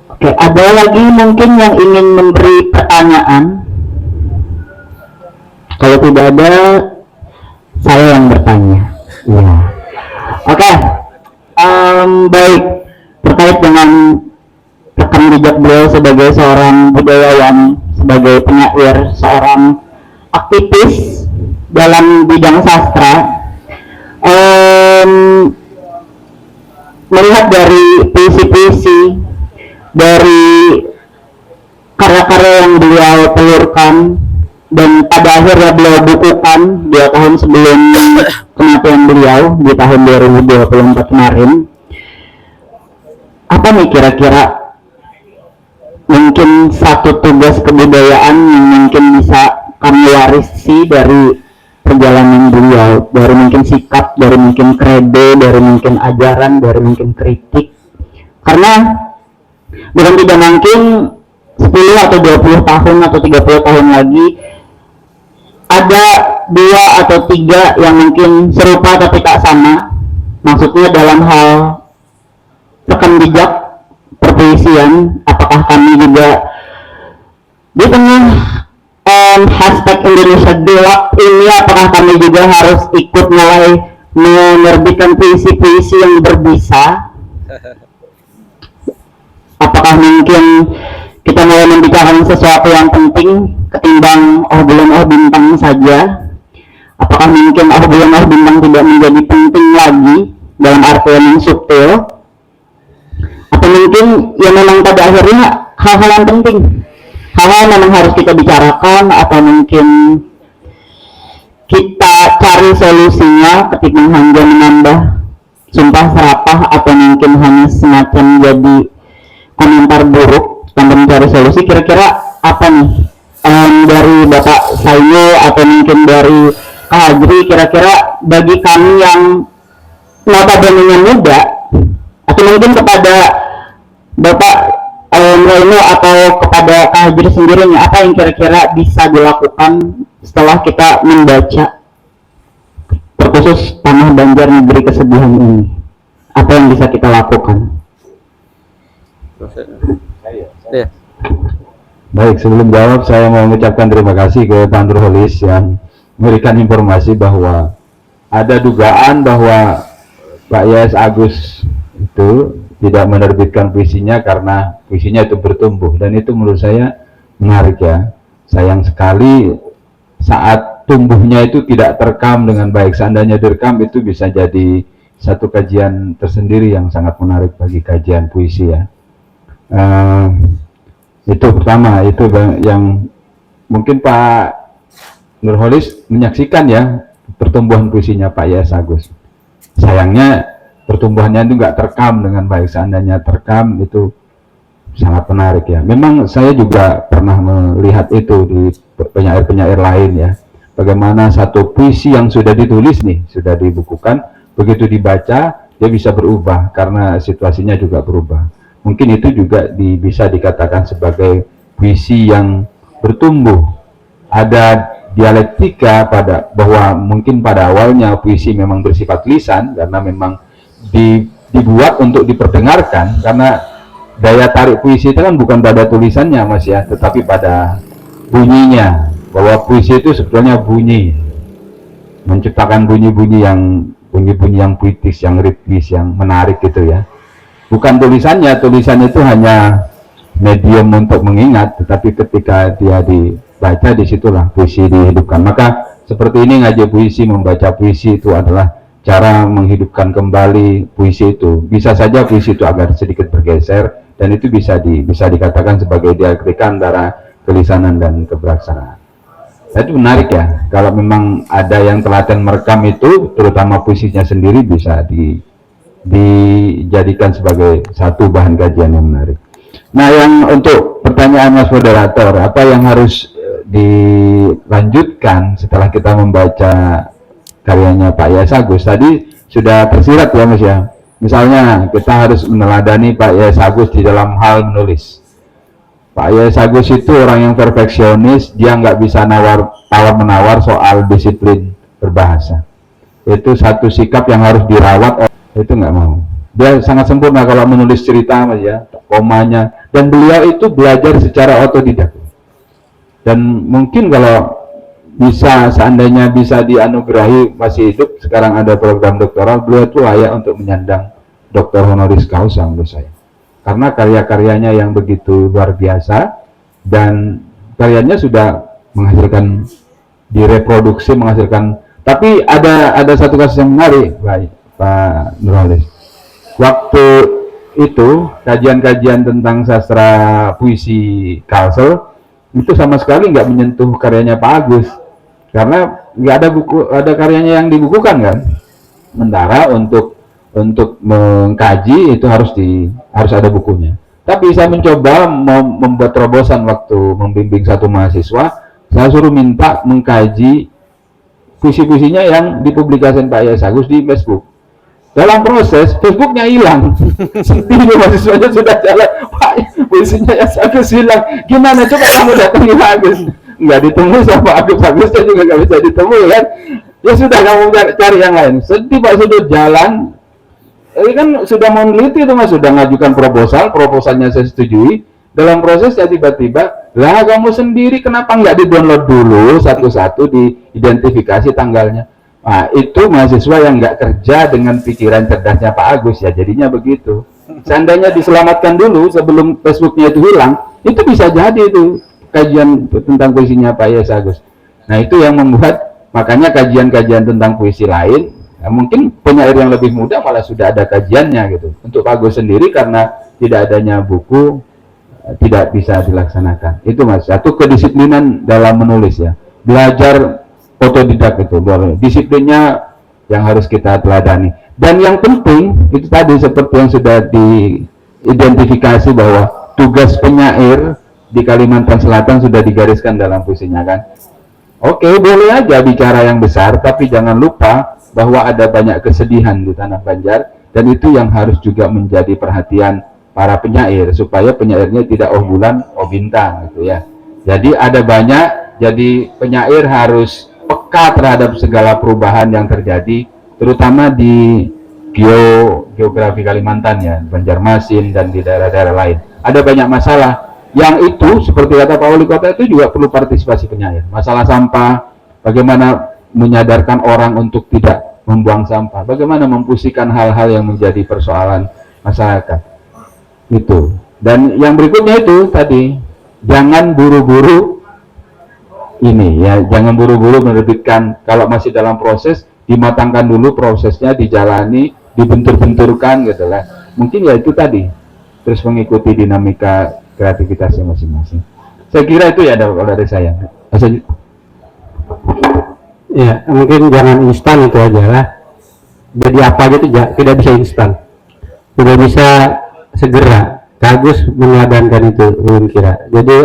Oke, ada lagi mungkin yang ingin memberi pertanyaan? Kalau tidak ada, saya yang bertanya. Ya. Oke, baik. Terkait dengan rekam jejak beliau sebagai seorang budayawan, sebagai penyair, seorang aktivis dalam bidang sastra, melihat dari puisi-puisi, dari karya-karya yang beliau telurkan dan pada akhirnya beliau bukukan 2 tahun sebelum kematian beliau di tahun 2024 kemarin, apa nih kira-kira mungkin satu tugas kebudayaan yang mungkin bisa kami warisi dari perjalanan beliau, dari mungkin sikap, dari mungkin kredo, dari mungkin ajaran, dari mungkin kritik, karena bukan tidak mungkin 10 atau 20 tahun atau 30 tahun lagi ada 2 atau 3 yang mungkin serupa tapi tak sama, maksudnya dalam hal rekam jejak perpuisian. Apakah kami juga di tengah hashtag Indonesia Gelap ini, apakah kami juga harus ikut mulai menerbitkan puisi-puisi yang berbisa? Apakah mungkin kita mulai membicarakan sesuatu yang penting ketimbang oh belum oh bintang saja? Apakah mungkin oh belum oh bintang tidak menjadi penting lagi dalam artian yang subtil? Atau mungkin ya memang pada akhirnya hal-hal yang penting, hal-hal memang harus kita bicarakan, atau mungkin kita cari solusinya ketimbang hanya menambah sumpah serapah, atau mungkin hanya semacam jadi komentar buruk tanpa mencari solusi. Kira-kira apa nih dari Bapak Sayo atau mungkin dari Kak Hajri, kira-kira bagi kami yang notabene muda, atau mungkin kepada Bapak Reno atau kepada Kak Hajri sendiri, apa yang kira-kira bisa dilakukan setelah kita membaca terkhusus Tanah Banjar Negeri Kesedihan ini? Apa yang bisa kita lakukan? Ya. Baik, sebelum jawab saya mau mengucapkan terima kasih ke Pak Nurholis yang memberikan informasi bahwa ada dugaan bahwa Pak Yayas Agus itu tidak menerbitkan puisinya karena puisinya itu bertumbuh, dan itu menurut saya menarik ya. Sayang sekali saat tumbuhnya itu tidak terekam dengan baik. Seandainya direkam itu bisa jadi satu kajian tersendiri yang sangat menarik bagi kajian puisi ya. Itu pertama, itu yang mungkin Pak Nurholis menyaksikan ya pertumbuhan puisinya Pak Yayas Agus. Sayangnya pertumbuhannya itu nggak terekam dengan baik. Seandainya terekam itu sangat menarik ya. Memang saya juga pernah melihat itu di penyair-penyair lain ya, bagaimana satu puisi yang sudah ditulis nih, sudah dibukukan, begitu dibaca dia bisa berubah karena situasinya juga berubah. Mungkin itu juga bisa dikatakan sebagai puisi yang bertumbuh. Ada dialektika bahwa mungkin pada awalnya puisi memang bersifat lisan karena memang dibuat untuk diperdengarkan, karena daya tarik puisi itu kan bukan pada tulisannya Mas ya, tetapi pada bunyinya, bahwa puisi itu sebetulnya bunyi, menciptakan bunyi-bunyi yang puitis, yang ritmis, yang menarik gitu ya. Bukan tulisannya itu hanya medium untuk mengingat, tetapi ketika dia dibaca, disitulah puisi dihidupkan. Maka seperti ini ngaji puisi, membaca puisi itu adalah cara menghidupkan kembali puisi itu. Bisa saja puisi itu agak sedikit bergeser, dan itu bisa dikatakan sebagai dialektika antara kelisanan dan kebijaksanaan. Itu menarik ya, kalau memang ada yang telaten merekam itu, terutama puisinya sendiri, bisa dijadikan sebagai satu bahan kajian yang menarik. Nah, yang untuk pertanyaan Mas Moderator, apa yang harus dilanjutkan setelah kita membaca karyanya Pak Yayas Agus? Tadi sudah tersirat ya Mas ya. Misalnya kita harus meneladani Pak Yayas Agus di dalam hal menulis. Pak Yayas Agus itu orang yang perfeksionis, dia nggak bisa tawar-menawar soal disiplin berbahasa. Itu satu sikap yang harus dirawat, itu nggak mau. Dia sangat sempurna kalau menulis cerita, Mas ya, komanya. Dan beliau itu belajar secara otodidak. Dan mungkin kalau bisa, seandainya bisa dianugerahi masih hidup, sekarang ada program doktoral, beliau itu layak untuk menyandang doktor honoris causa menurut saya. Karena karya-karyanya yang begitu luar biasa, dan karyanya sudah menghasilkan, direproduksi, menghasilkan. Tapi ada satu kasus yang menarik, Pak Nurholis. Waktu itu kajian-kajian tentang sastra puisi Kalsel itu sama sekali nggak menyentuh karyanya Pak Agus, karena nggak ada buku, ada karyanya yang dibukukan kan. Sementara untuk mengkaji itu harus ada bukunya. Tapi saya mencoba membuat terobosan waktu membimbing satu mahasiswa, saya suruh minta mengkaji puisi-puisinya yang dipublikasikan Pak Yas Agus di Facebook. Dalam proses, Facebooknya hilang. Sedih mahasiswanya sudah jalan, Pak, puisinya Yas Agus hilang. Gimana, coba kamu datangi Pak Agus. Nggak ditemui sama Agusnya juga nggak bisa ditemui kan. Ya sudah, kamu cari yang lain. Sedih Pak, sudah jalan. Ini kan sudah meneliti itu Mas, sudah ngajukan proposalnya saya setujui. Dalam prosesnya tiba-tiba, lah kamu sendiri kenapa nggak di-download dulu satu-satu, diidentifikasi tanggalnya. Nah, itu mahasiswa yang nggak kerja dengan pikiran cerdasnya Pak Agus ya, jadinya begitu. Seandainya diselamatkan dulu sebelum Facebooknya itu hilang, itu bisa jadi itu kajian tentang puisinya Pak Yas Agus. Nah, itu yang membuat, makanya kajian-kajian tentang puisi lain, ya mungkin penyair yang lebih muda malah sudah ada kajiannya gitu. Untuk Pak Agus sendiri karena tidak adanya buku, tidak bisa dilaksanakan. Itu Mas, satu kedisiplinan dalam menulis ya. Belajar otodidak itu, disiplinnya yang harus kita teladani. Dan yang penting itu tadi seperti yang sudah diidentifikasi bahwa tugas penyair di Kalimantan Selatan sudah digariskan dalam puisinya kan. Oke, boleh aja bicara yang besar, tapi jangan lupa bahwa ada banyak kesedihan di tanah Banjar, dan itu yang harus juga menjadi perhatian para penyair supaya penyairnya tidak oh bulan oh bintang gitu ya. Jadi ada banyak, jadi penyair harus peka terhadap segala perubahan yang terjadi, terutama di geografi Kalimantan ya, Banjarmasin dan di daerah-daerah lain. Ada banyak masalah yang itu seperti kata Pak Wali Kota itu juga perlu partisipasi penyair. Masalah sampah, bagaimana menyadarkan orang untuk tidak membuang sampah, bagaimana mempusikan hal-hal yang menjadi persoalan masyarakat. Itu. Dan yang berikutnya itu tadi, jangan buru-buru ini ya, jangan buru-buru menerbitkan. Kalau masih dalam proses, dimatangkan dulu prosesnya, dijalani, dibentur-benturkan gitu lah. Mungkin ya itu tadi, terus mengikuti dinamika kreativitasnya masing-masing. Saya kira itu ya dari saya. Ya, mungkin jangan instan itu aja lah. Jadi apa gitu tidak bisa instan. Tidak bisa segera. Bagus meneladangkan itu, kira. Jadi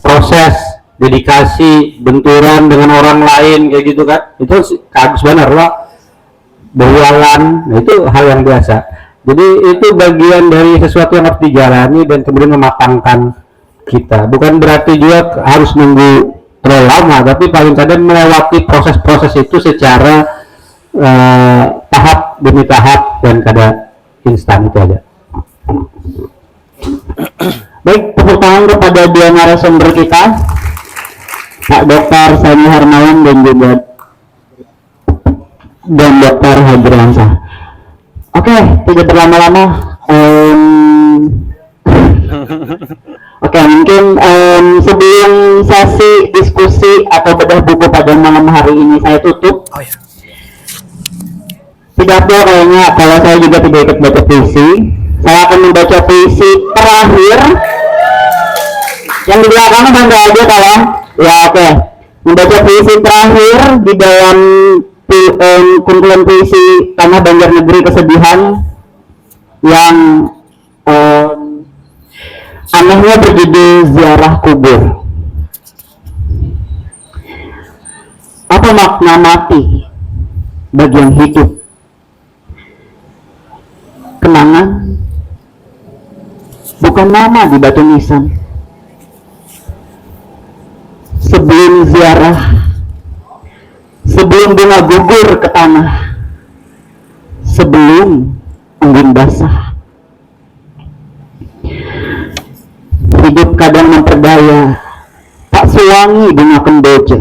proses, dedikasi, benturan dengan orang lain kayak gitu kan, itu bagus benar loh. Berjalan, nah itu hal yang biasa. Jadi itu bagian dari sesuatu yang harus dijalani dan kemudian mematangkan kita. Bukan berarti juga harus nunggu terlalu lama, tapi paling kadang melewati proses-proses itu secara tahap demi tahap dan kada instan itu aja. Baik, tepuk tangan kepada dua narasumber kita, Pak Dr. Sani Harmawan dan Dr. Hadriansyah. Oke, tidak berlama-lama. Oke, mungkin sebelum sesi diskusi atau bedah buku pada malam hari ini saya tutup. Pidato kayaknya, kalau saya juga tidak ikut baca puisi, saya akan membaca puisi terakhir. Yang di belakang bangga aja kalau ya oke. Membaca puisi terakhir di dalam kumpulan puisi Tanah Banjar Negeri Kesedihan yang anehnya berjudul Ziarah Kubur. Apa makna mati bagi yang hidup? Kenangan bukan nama di batu nisan. Sebelum ziarah, sebelum bunga gugur ke tanah, sebelum embun basah. Hidup kadang memperdaya, tak sewangi bunga kemboja.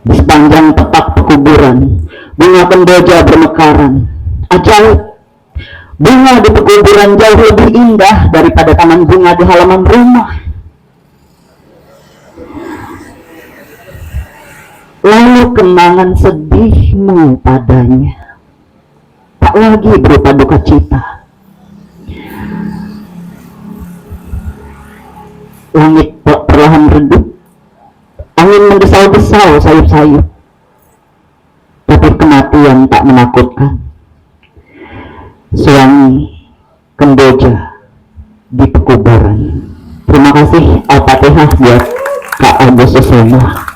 Di sepanjang petak pekuburan, bunga kemboja bermekaran. Ajaib, bunga di pekuburan jauh lebih indah daripada taman bunga di halaman rumah. Lalu kenangan sedihmu padanya tak lagi berupa duka cita. Langit perlahan redup, angin mendesau-desau sayup-sayup, tapi kematian tak menakutkan. Suami kemboja di pekuburan. Terima kasih Al-Fatihah buat Kak Agus Susuma.